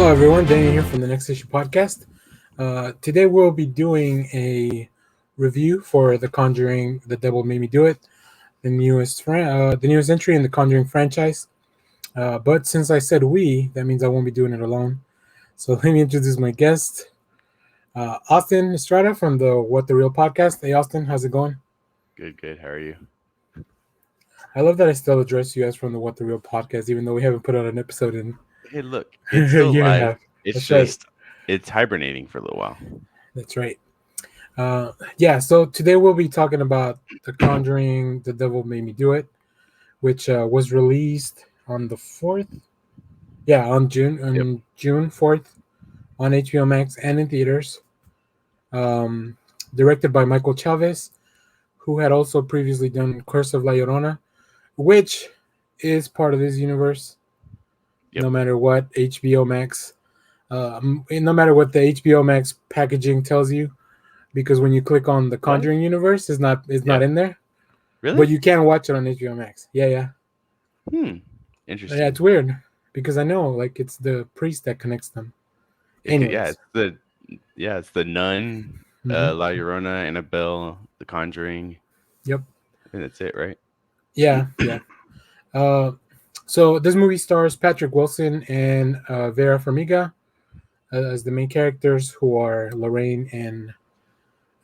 Hello, everyone. Danny here from the Next Issue Podcast. Today we'll be doing a review for The Conjuring: The Devil Made Me Do It, the newest entry in the Conjuring franchise. But since I said we, that means I won't be doing it alone. So let me introduce my guest, Austin Estrada from the What the Real podcast. Hey, Austin, how's it going? Good. How are you? I love that I still address you as from the What the Real podcast, even though we haven't put out an episode in Hey, look, a it's still year and a live. half. It's That's right. just it's hibernating for a little while. That's right. So today we'll be talking about The Conjuring: The Devil Made Me Do It, which was released on the 4th. Yeah, on Yep. June 4th on HBO Max and in theaters. Um, Directed by Michael Chaves, who had also previously done Curse of La Llorona, which is part of this universe. Yep. No matter what HBO Max, no matter what the HBO Max packaging tells you, because when you click on the What? Conjuring universe, it's not Yeah. in there, but Really? you can watch it on HBO Max. Yeah. Hmm. Yeah, it's Interesting. weird because I know like it's the priest that connects them. Yeah. Anyways, It's the Nun, hmm La Llorona, Annabelle, The Conjuring. yep, I think that's it, right? yeah. Uh, so this movie stars Patrick Wilson and Vera Farmiga as the main characters, who are Lorraine and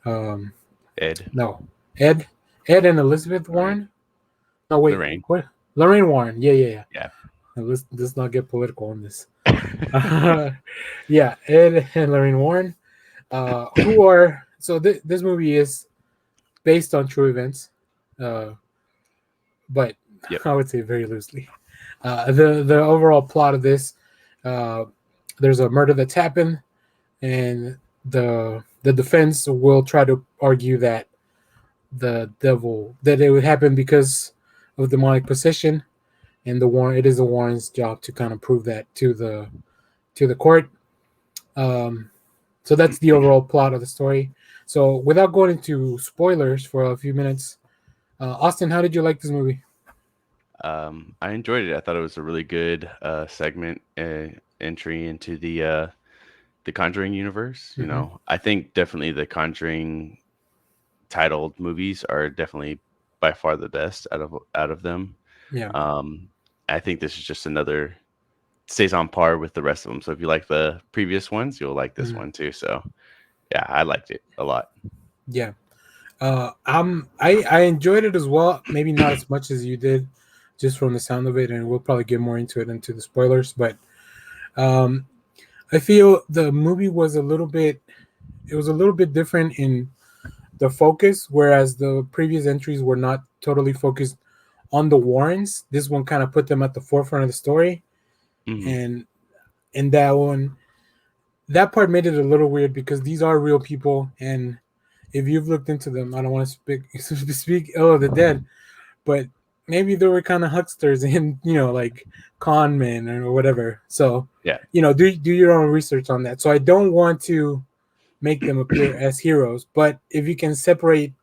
um, Ed, no, Ed, Ed and Elizabeth Lorraine, Warren. No, wait, Lorraine. what? Lorraine Warren. Yeah. Yeah. Now, let's not get political on this. Yeah, Ed and Lorraine Warren, who are this movie is based on true events, uh, but Yep. I would say very loosely. The overall plot of this, uh, there's a murder that's happened, and the defense will try to argue that it would happen because of demonic possession, and it is the Warren's job to kind of prove that to the court. Um, so that's the overall plot of the story. So without going into spoilers for a few minutes, Austin, how did you like this movie? I enjoyed it. I thought it was a really good segment entry into the Conjuring universe. Hmm. I think definitely the Conjuring titled movies are definitely by far the best out of them. Yeah, Um, I think this is just another stays on par with the rest of them. So if you like the previous ones, you'll like this mhm, one too. So yeah, I liked it a lot. yeah. I enjoyed it as well. Maybe not as much as you did, just from the sound of it, and we'll probably get more into it into the spoilers. But um, I feel the movie was it was a little bit different in the focus, whereas the previous entries were not totally focused on the Warrens. This one kind of put them at the forefront of the story, Hmm. and in that part made it a little weird because these are real people, and if you've looked into them, I don't want to speak ill of the dead, but maybe they were kind of hucksters and like con men or whatever. So Yeah. do your own research on that. So I don't want to make them appear as heroes, but if you can separate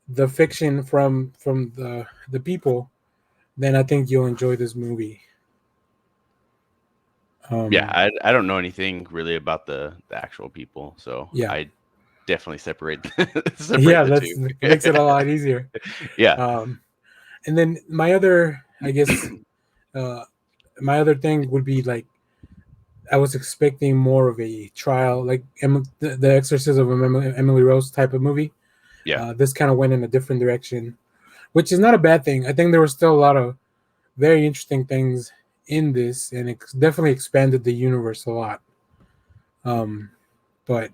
the fiction from the people, then I think you'll enjoy this movie. Yeah. Um, I don't know anything really about the actual people, so yeah, I definitely separate separate yeah, the two. that makes it a lot easier. Yeah. Um, and then my other, I guess, uh, my other thing would be like I was expecting more of a trial, like the Exorcism of Emily Rose type of movie. Yeah. This kind of went in a different direction, which is not a bad thing. I think there were still a lot of very interesting things in this, and it definitely expanded the universe a lot. Um, but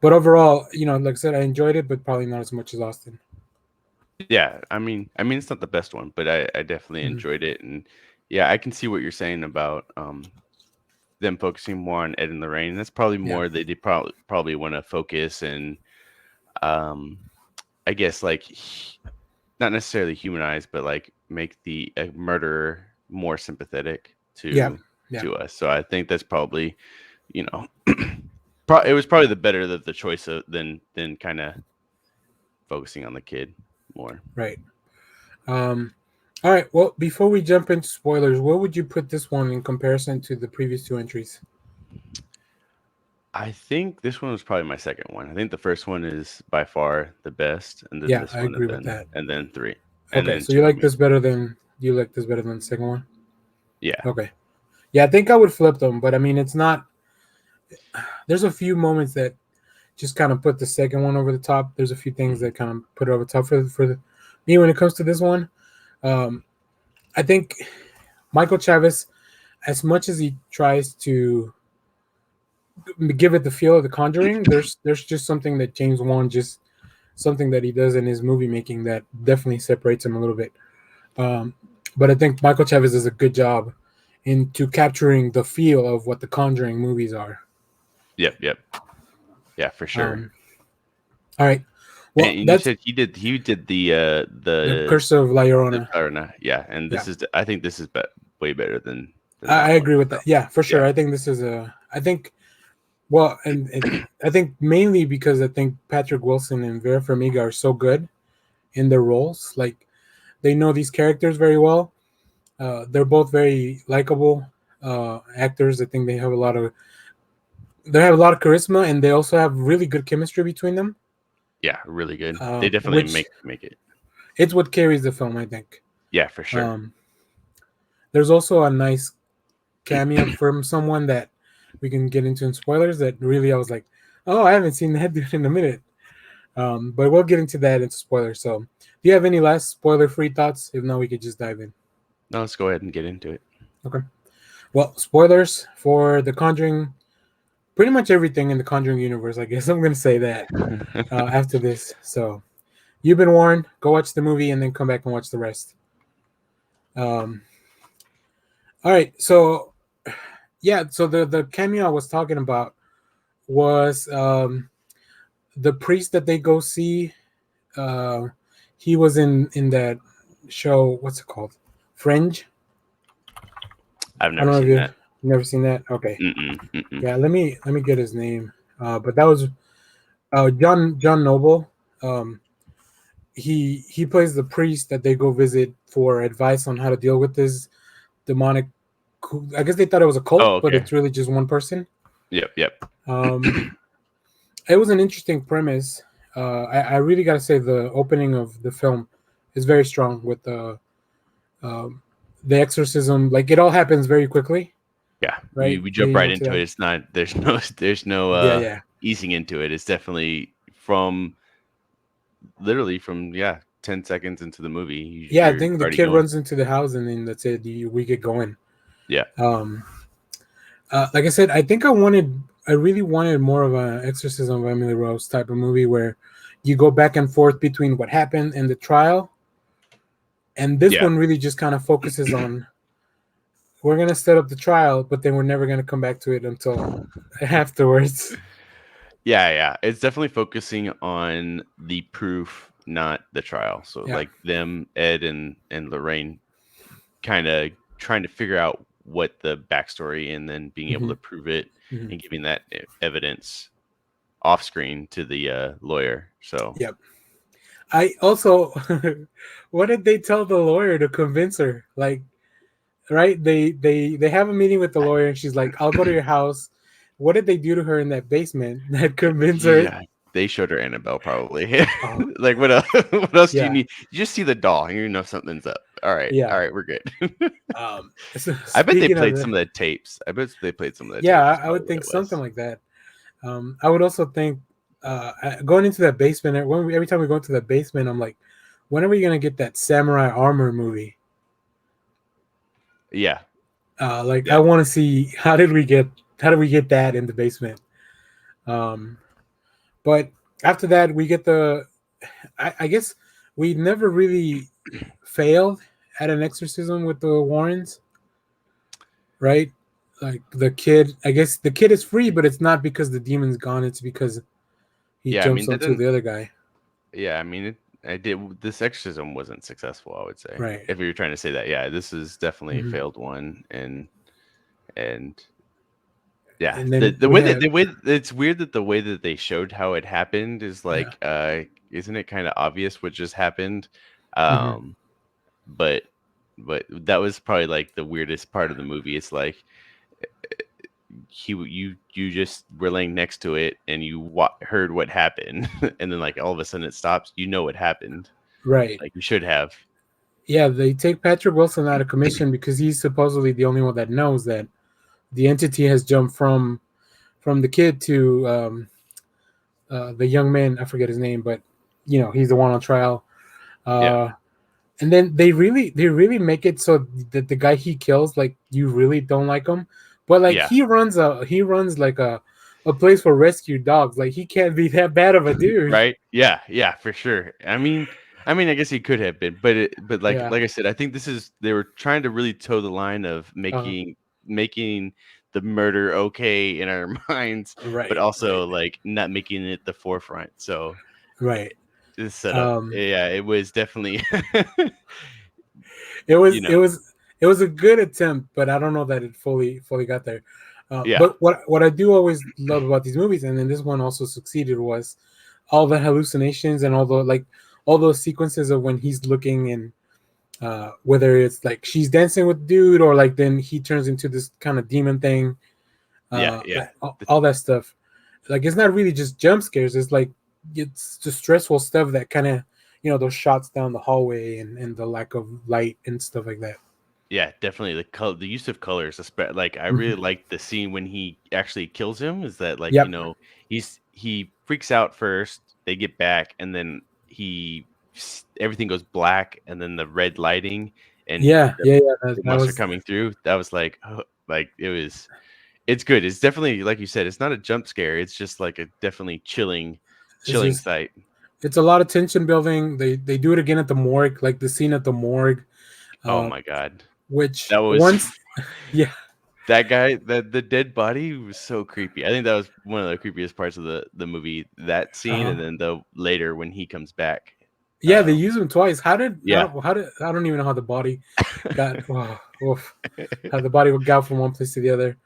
overall, like I said, I enjoyed it, but probably not as much as Austin. Yeah. I mean, it's not the best one, but I definitely Mhm. enjoyed it, and yeah, I can see what you're saying about them focusing more on Ed and Lorraine. That's probably Yeah, more they did probably want to focus and um I guess like not necessarily humanize, but like make the murderer more sympathetic yeah, to yeah. us. So I think that's probably you know it was probably the better the choice of than kind of focusing on the kid more. Right. Um, all right. Well, before we jump into spoilers, where would you put this one in comparison to the previous two entries? I think this one was probably my second one. I think the first one is by far the best, and then Yeah, this I one, agree with that. and then three, and Okay, then so you two. I like mean, this better than you like this better than the second one? yeah, Okay. Yeah, I think I would flip them, but I mean, it's not. There's a few moments that just kind of put the second one over the top. There's a few things Mhm. that kind of put it over the top me when it comes to this one. Um, I think Michael Chaves, as much as he tries to give it the feel of The Conjuring, there's just something that James Wan just something that he does in his movie making that definitely separates him a little bit. Um, but I think Michael Chaves does a good job into capturing the feel of what the Conjuring movies are. Yep, yep, yeah, for sure. Um, all right, well, And you that's said he did the Curse of La the Llorona. Taverna, yeah, and Yeah, I think this is way better than I that one. agree with So that. Yeah, for yeah, sure. I think this is a. I think well, and I think mainly because I think Patrick Wilson and Vera Farmiga are so good in their roles. Like they know these characters very well. They're both very likable actors. I think they have a lot of charisma, and they also have really good chemistry between them. yeah, really good. They definitely Which make it. it's what carries the film, I think. Yeah, for sure. Um, there's also a nice cameo from someone that we can get into in spoilers. That really, I was like, oh, I haven't seen that dude in a minute. But we'll get into that into spoilers. So, do you have any last spoiler-free thoughts? If not, we could just dive in. No, let's go ahead and get into it. Okay. Well, spoilers for The Conjuring. Pretty much everything in the Conjuring universe. I guess I'm gonna say that after this. So, you've been warned. Go watch the movie and then come back and watch the rest. Um, all right. So, yeah. So the cameo I was talking about was the priest that they go see. Uh, he was in that show. What's it called? Fringe. I've I don't never know if seen you've that. never seen that. Okay. Mm-mm, mm-mm. Yeah. Let me get his name. But that was John Noble. Um, he plays the priest that they go visit for advice on how to deal with this demonic. I guess they thought it was a Oh, cult, but okay. it's really just one person. Yep, yep. Um, it was an interesting premise. I really got to say the opening of the film is very strong with um, the exorcism. Like it all happens very quickly, Yeah, right? we jump Leading right up to into it. that. It's not there's no Yeah, yeah, easing into it. It's definitely from literally from 10 seconds into the movie. yeah. I You're think the already kid going. runs into the house, and then that's it. We get going. Yeah, Um, like I said, I really wanted more of an Exorcism of Emily Rose type of movie where you go back and forth between what happened and the trial, and this yeah, one really just kind of focuses on we're gonna set up the trial, but then we're never gonna come back to it until afterwards. yeah. It's definitely focusing on the proof, not the trial. So Yeah. like them, Ed and Lorraine, kind of trying to figure out what the backstory and then being able Hmm. to prove it Hmm. and giving that evidence off screen to the lawyer. So Yep. I also, what did they tell the lawyer to convince her? Like, right? They have a meeting with the lawyer, and she's like, "I'll go to your house." What did they do to her in that basement that convinced her? yeah, they showed her Annabelle probably. Oh, Like what else? What else do you yeah, need? You just see the doll, and you know something's up. All yeah. right, we're good. So I bet they speaking of played the, some of the tapes. I bet they played some of the yeah, tapes. Is I probably would what think it something was. like that. I would also think going into that basement. Every time we go into that basement, I'm like, when are we gonna get that samurai armor movie? Yeah, Like I yeah, want to see how did we get that in the basement? Um, but after that, we get the. I guess we never really failed at an exorcism with the Warrens, right? Like the kid, I guess the kid is free, but it's not because the demon's gone. It's because he yeah. I jumps mean that onto didn't. the other guy, Yeah, I mean it. I did. This exorcism wasn't successful. I would say, right? if you were trying to say that, yeah, this is definitely a Hmm. failed one, and yeah, And the then the we way that have, the way it's weird that the way that they showed how it happened is yeah. like, isn't it kind of obvious what just happened? Hmm. Um, but that was probably like the weirdest part of the movie. It's like you just were laying next to it and you heard what happened, and then like all of a sudden it stops. You know what happened. Right. Like you should have. Yeah, they take Patrick Wilson out of commission because he's supposedly the only one that knows that the entity has jumped from the kid to the young man. I forget his name, but he's the one on trial. Yeah, Uh, and then they really make it so that the guy he kills, like, you really don't like him, but like yeah. he runs like a place for rescue dogs. Like, he can't be that bad of a dude. Right? Yeah, yeah, for sure. I guess he could have been, but like Yeah. like I said, I think they were trying to really toe the line of Uh, making the murder okay in our minds, but right. Right. also like not making it the forefront. So Right. this setup, Um, yeah, it was definitely, it you was it know, was it was a good attempt, but I don't know that it fully got there. yeah, But what I do always love about these movies, and then this one also succeeded, was all the hallucinations and all those sequences of when he's looking, and whether it's like she's dancing with dude, or like then he turns into this kind of demon thing, yeah, yeah, like all that stuff. Like, it's not really just jump scares. It's like it's just stressful stuff that kind of, those shots down the hallway, and the lack of light and stuff like that. yeah, definitely the use of colors. Like I really Mhm. like the scene when he actually kills him. Is that like Yep. he freaks out first. They get back, and then everything goes black, and then the red lighting and Yeah. Yeah. Yeah. That, the that monster was coming through. That was like, oh, like it's good. It's definitely like you said. It's not a jump scare. It's just like a definitely it's chilling just sight. it's a lot of tension building. They do it again at the morgue, like the scene at the morgue, Oh uh, my god, which that was once, yeah, that guy, the dead body was so creepy. I think that was one of the creepiest parts of the movie, that scene, uh, and then the later when he comes back. yeah, they Um, use him twice. yeah. How did I don't even know how the body got. Oh, oof, how the body got from one place to the other.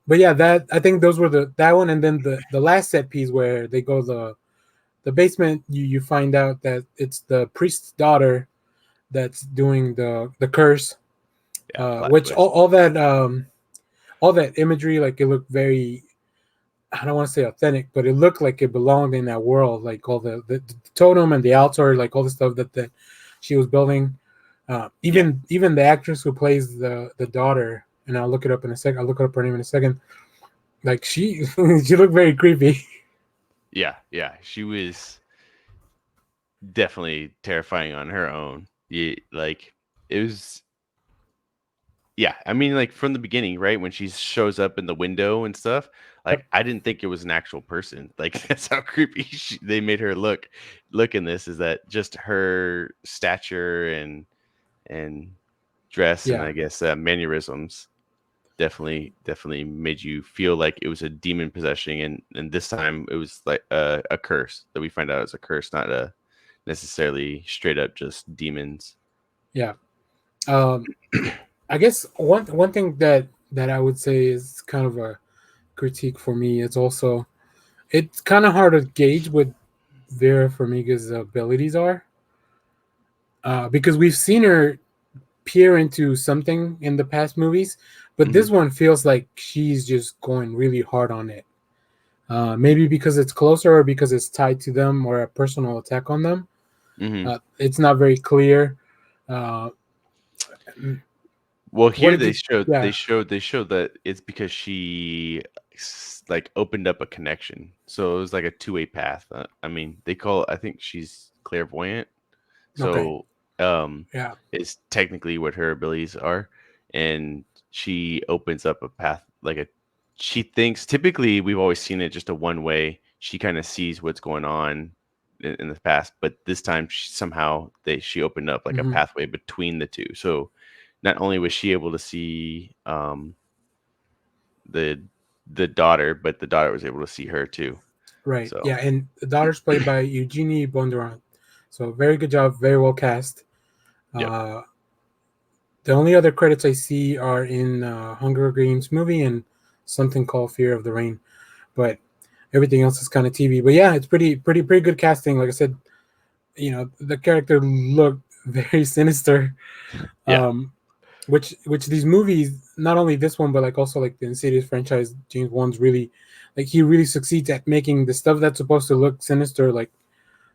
But yeah, that I think those were that one, and then the last set piece where they go the basement. You find out that it's the priest's daughter that's doing the curse, Yeah, plot which twist. all that imagery, like, it looked very, I don't want to say authentic, but it looked like it belonged in that world, like all the totem and the altar, like all the stuff that she was building. Yeah, Even the actress who plays the daughter, and I'll look it up in a second. I'll look up her name in a second. Like, she she looked very creepy. yeah, yeah. She was definitely terrifying on her own. Yeah, like it was. Yeah, like from the beginning, right? When she shows up in the window and stuff, like Yep. I didn't think it was an actual person. Like that's how creepy they made her look in this, is that just her stature and dress and Yeah. I guess mannerisms definitely made you feel like it was a demon possession, and this time it was like a curse that we find out is a curse, not a necessarily straight up just demons. Yeah. Um, I guess one thing that I would say is kind of a critique for me. It's kind of hard to gauge what Vera Farmiga's abilities are, because we've seen her peer into something in the past movies, but Hmm. this one feels like she's just going really hard on it. Maybe because it's closer, or because it's tied to them, or a personal attack on them. Hmm. It's not very clear. Uh, Well, what here did they you? showed Yeah. they showed that it's because she like opened up a connection, so it was like a two-way path. They call I think she's clairvoyant, Okay. so Yeah. is technically what her abilities are, and she opens up a path like a. She thinks typically we've always seen it just a one way. She kind of sees what's going on in the past, but this time she opened up like a Hmm. pathway between the two. So not only was she able to see the daughter, but the daughter was able to see her too. Right. So Yeah, and the daughter's played by Eugenie Bondurant. So, very good job, very well cast. yep, Uh, the only other credits I see are in Hunger Games movie and something called Fear of the Rain, but everything else is kind of TV. But yeah, it's pretty good casting. Like I said, the character looked very sinister. yeah, Um, which these movies, not only this one but like also like the Insidious franchise, James Wan's really like he really succeeds at making the stuff that's supposed to look sinister like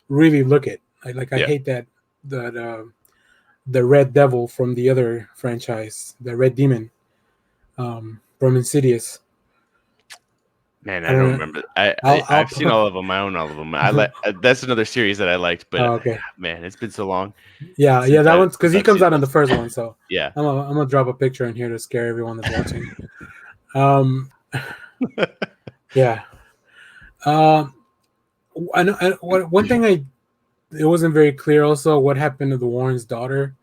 really look it. I Yeah, hate that the Red Devil from the other franchise, the Red Demon from Insidious. man, I I don't don't know. remember. I'll I've seen all of them. I own all of them. I like that's another series that I liked, but oh, okay. man, it's been so long Yeah, that one's because since he I've comes seen out in the those. first one, so Yeah. I'm gonna drop a picture in here to scare everyone that's watching. Um, yeah. Um, one thing it wasn't very clear. Also, what happened to the Warren's daughter?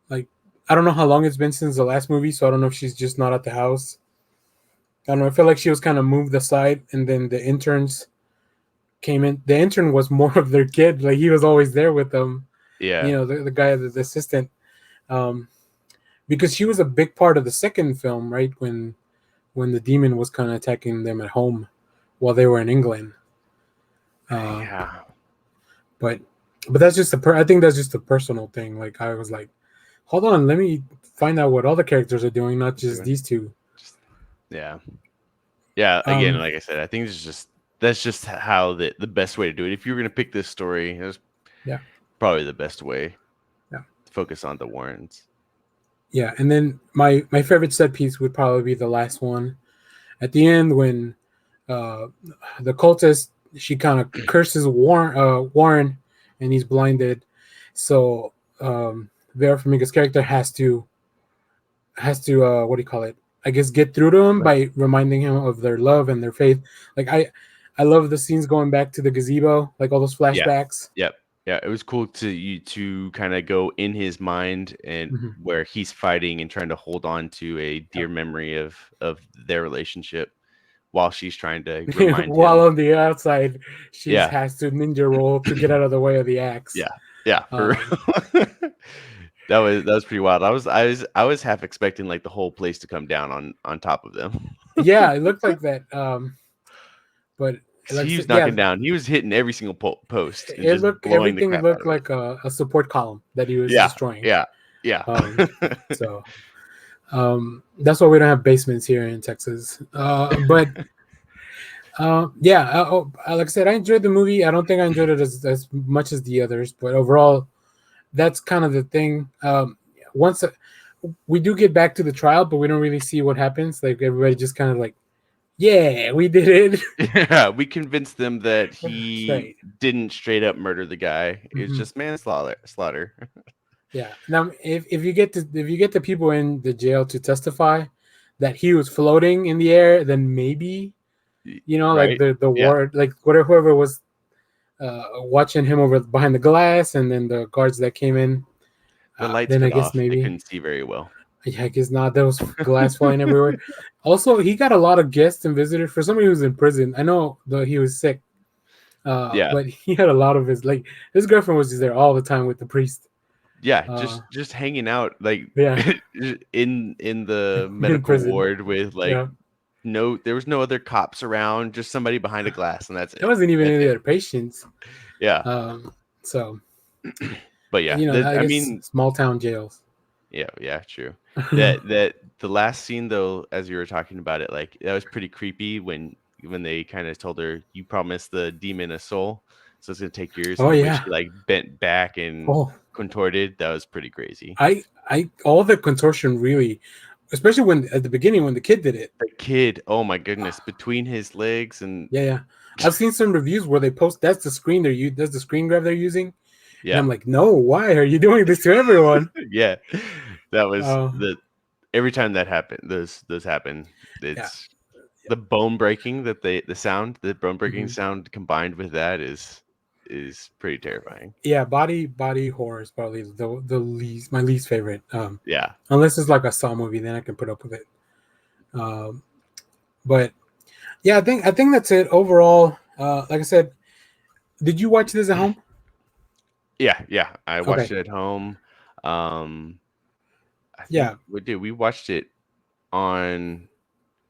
Like, I don't know how long it's been since the last movie, so I don't know if she's just not at the house. I don't know. I feel like she was kind of moved aside, and then the interns came in. The intern was more of their kid. Like he was always there with them. You Yeah. know, the guy, the assistant. Um, because she was a big part of the second film, right? When the demon was kind of attacking them at home while they were in England. Uh, Yeah. but that's just I think that's just a personal thing. Like I was like, hold on, let me find out what all the characters are doing, not just Doing these two. just yeah. Yeah, again, Um, like I said, I think it's just that's just how the best way to do it. If you're gonna pick this story, it's yeah, probably the best way yeah, to focus on the Warrens. yeah. And then my favorite set piece would probably be the last one at the end when uh, the cultist she kind of curses Warren, and he's blinded. So Vera Farmiga's character has to what do you call it? I guess get through to him Right. by reminding him of their love and their faith. Like I love the scenes going back to the gazebo, like all those Yeah. flashbacks. Yep. Yeah. It was cool to kind of go in his mind and Mm-hmm. where he's fighting and trying to hold on to a Yep. dear memory of their relationship while she's trying to remind While him. on the outside, she Yeah. has to ninja roll to get out of the way of the axe. Yeah. Yeah. For Um, real. That was pretty wild. I was half expecting like the whole place to come down on top of them. yeah, it looked like that. But 'Cause like I he was said, yeah, knocking down. He was hitting every single post and it just looked blowing the everything crap out looked of it. like a support column that he was Yeah. destroying. Yeah. Yeah. So that's why we don't have basements here in Texas. But yeah, like I said, I enjoyed the movie. I don't think I enjoyed it as much as the others, but overall, that's kind of the thing. Once we do get back to the trial, but we don't really see what happens. Like everybody just kind of like, yeah, we did it. Yeah, we convinced them that That's he right. didn't straight up murder the guy. It was Hmm. just manslaughter. Yeah. Now, if you get the people in the jail to testify that he was floating in the air, then maybe like Right? the Yeah. ward, like whatever whoever was watching him over behind the glass, and then the guards that came in. The lights Then I cut guess off. They maybe. couldn't see very well. Yeah, I guess not. There was glass flying everywhere. Also, he got a lot of guests and visitors. For somebody who's in prison, I know that he was sick, Yeah. but he had a lot of his girlfriend was just there all the time with the priest. Yeah, Uh, just hanging out like yeah, in the in medical prison. ward with like Yeah, there was no other cops around, just somebody behind a glass and that's there it. wasn't even That's any it. other patients. Yeah. So But yeah, I I guess mean, small town jails. yeah, true. That the last scene though, as you were talking about it, like that was pretty creepy when they kind of told her you promised the demon a soul, so it's gonna take years, Oh and the way yeah. she like bent back and Oh, contorted, that was pretty crazy. I all the contortion really, especially when at the beginning when the kid did it. The kid, oh my goodness, between his legs and Yeah, yeah. I've seen some reviews where they post that's the screen that's the screen grab they're using, and yeah, I'm like, no, why are you doing this to everyone? yeah, that was Uh, the every time that happened, those happen. yeah, It's the bone breaking the bone breaking hmm sound combined with that is pretty terrifying. yeah. Body horror is probably the least my least favorite. Yeah. Unless it's like a Saw movie, then I can put up with it. Um, but yeah, I think that's it overall. Like I said, did you watch this at home? Yeah. I watched Okay, it at home. Um, I think yeah. we watched it on.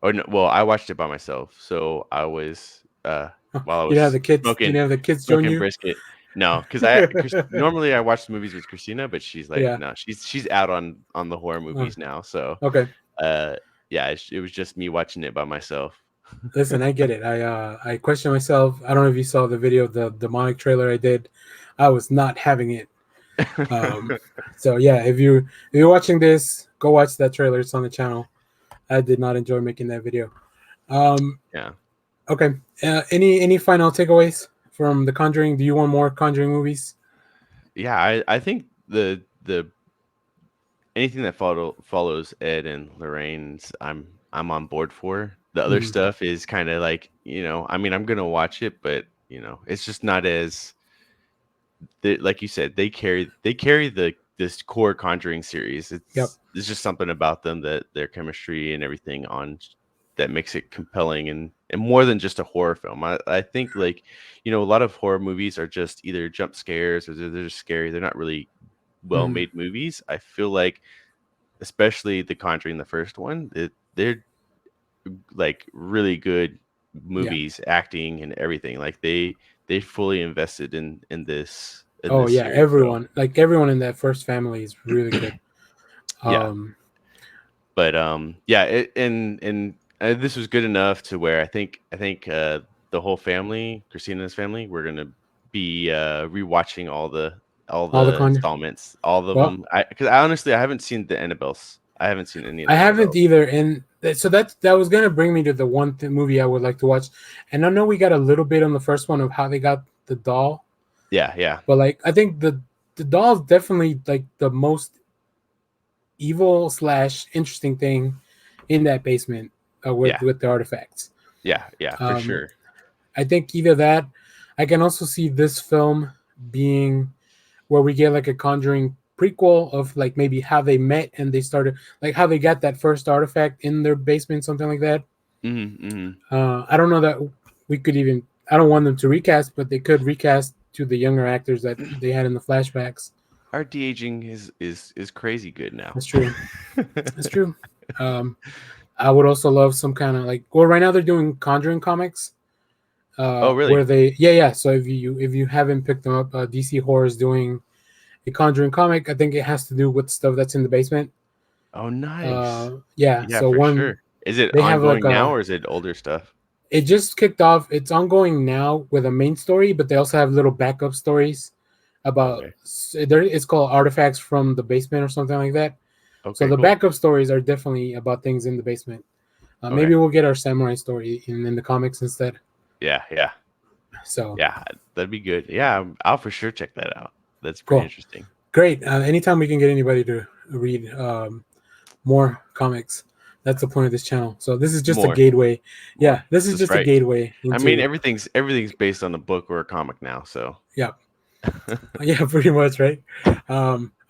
Oh no, well, I watched it by myself. So I was Huh. while I You didn't have was the kids. You smoking didn't have the kids join smoking you. brisket. No, because normally I watch the movies with Christina, but she's like, Yeah. no, she's out on the horror Uh, movies now. So, okay. uh, yeah, it was just me watching it by myself. Listen, I get it. I question myself. I don't know if you saw the video of the demonic trailer I did. I was not having it. So yeah, if you're watching this, go watch that trailer. It's on the channel. I did not enjoy making that video. Um, Yeah, okay. Any final takeaways from The Conjuring? Do you want more Conjuring movies? yeah. I think the anything that follows Ed and Lorraine's, I'm on board for. The other Mhm. stuff is kind of like, I mean, I'm gonna watch it, but it's just not as like you said, they carry this core Conjuring series. Yep. It's just something about them, that their chemistry and everything that makes it compelling, and more than just a horror film. I think, like, a lot of horror movies are just either jump scares, or they're just scary. They're not really well Mhm. made movies. I feel like, especially The Conjuring, the first one, they're like really good Yeah. movies, acting and everything. Like they fully invested in Oh this yeah. series. So Everyone in that first family is really good. yeah, Um, but yeah, and this was good enough to where I think the whole family, Christina's family, we're gonna be rewatching all all the the Conjuring. installments, all of Well, them. Because I honestly, I haven't seen the Annabelles. I haven't seen any of I the haven't Annabelles. either, and so that was gonna bring me to the one movie I would like to watch. And I know we got a little bit on the first one of how they got the doll, Yeah, yeah, but like I think the doll is definitely like the most evil slash interesting thing in that basement with yeah, the artifacts. yeah, for Um, sure. I think either that. I can also see this film being where we get like a Conjuring prequel of like maybe how they met and they started, like how they got that first artifact in their basement, something like that. Hmm. I don't know that we could even. I don't want them to recast, but they could recast to the younger actors that they had in the flashbacks. Our de-aging is crazy good now. That's true. That's true. Um, I would also love some kind of like. Well, right now they're doing Conjuring comics, Oh, where really? yeah. So if you haven't picked them up, DC Horror is doing a Conjuring comic. I think it has to do with stuff that's in the basement. Oh, nice. Yeah. Yeah, So for one, sure. Is it they have like ongoing now, a. or is it older stuff? It just kicked off. It's ongoing now with a main story, but they also have little backup stories about. Okay. It's called Artifacts from the Basement or something like that. So Okay, the cool. backup stories are definitely about things in the basement. Maybe Okay. we'll get our samurai story in the comics instead. Yeah, yeah. So Yeah, that'd be good. Yeah, I'll for sure check that out. That's pretty cool, interesting. great. Anytime we can get anybody to read more comics, that's the point of this channel. So this is just a More, gateway. Yeah, more. this is That's just a right. gateway I mean, into. everything's based on a book or a comic now, so. Yeah, yeah, pretty much, right?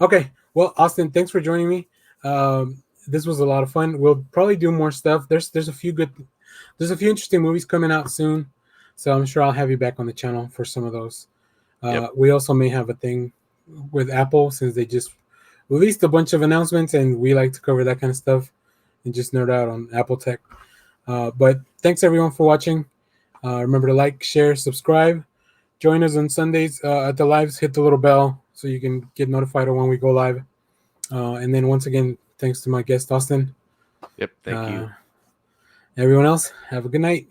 Okay, well, Austin, thanks for joining me. This was a lot of fun. We'll probably do more stuff. There's a few interesting movies coming out soon, so I'm sure I'll have you back on the channel for some of those. Yep. We also may have a thing with Apple since they just released a bunch of announcements, and we like to cover that kind of stuff and just nerd out on Apple tech. But thanks everyone for watching. Remember to like, share, subscribe. Join us on Sundays at the lives. Hit the little bell so you can get notified of when we go live. And then once again, thanks to my guest Austin. Yep. Thank Uh, you. everyone else, have a good night.